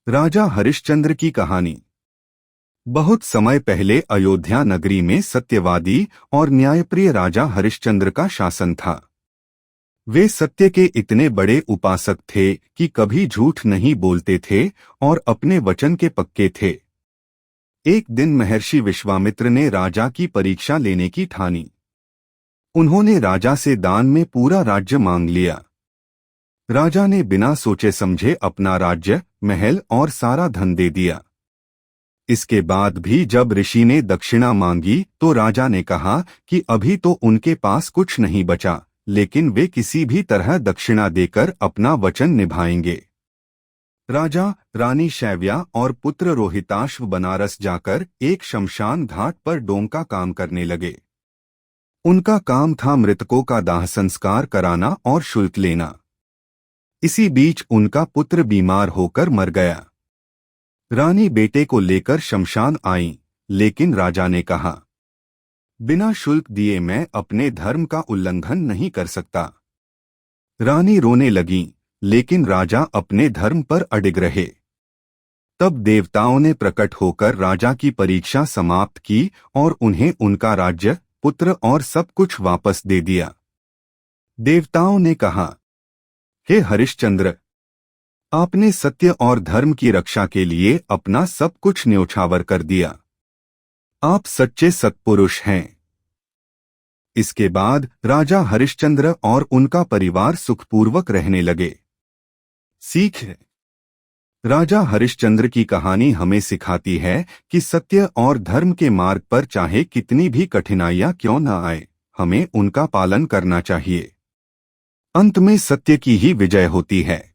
राजा हरिश्चंद्र की कहानी। बहुत समय पहले अयोध्या नगरी में सत्यवादी और न्यायप्रिय राजा हरिश्चंद्र का शासन था। वे सत्य के इतने बड़े उपासक थे कि कभी झूठ नहीं बोलते थे और अपने वचन के पक्के थे। एक दिन महर्षि विश्वामित्र ने राजा की परीक्षा लेने की ठानी। उन्होंने राजा से दान में पूरा राज्य मांग लिया। राजा ने बिना सोचे समझे अपना राज्य, महल और सारा धन दे दिया। इसके बाद भी जब ऋषि ने दक्षिणा मांगी तो राजा ने कहा कि अभी तो उनके पास कुछ नहीं बचा, लेकिन वे किसी भी तरह दक्षिणा देकर अपना वचन निभाएंगे। राजा, रानी शैव्या और पुत्र रोहिताश्व बनारस जाकर एक शमशान घाट पर डोम का काम करने लगे। उनका काम था मृतकों का दाह संस्कार कराना और शुल्क लेना। इसी बीच उनका पुत्र बीमार होकर मर गया। रानी बेटे को लेकर शमशान आई, लेकिन राजा ने कहा, बिना शुल्क दिए मैं अपने धर्म का उल्लंघन नहीं कर सकता। रानी रोने लगी, लेकिन राजा अपने धर्म पर अडिग रहे। तब देवताओं ने प्रकट होकर राजा की परीक्षा समाप्त की और उन्हें उनका राज्य, पुत्र और सब कुछ वापस दे दिया। देवताओं ने कहा, हे हरिश्चंद्र, आपने सत्य और धर्म की रक्षा के लिए अपना सब कुछ न्योछावर कर दिया। आप सच्चे सत्पुरुष हैं। इसके बाद राजा हरिश्चंद्र और उनका परिवार सुखपूर्वक रहने लगे। सीख है। राजा हरिश्चंद्र की कहानी हमें सिखाती है कि सत्य और धर्म के मार्ग पर चाहे कितनी भी कठिनाइयां क्यों न आए, हमें उनका पालन करना चाहिए। अंत में सत्य की ही विजय होती है।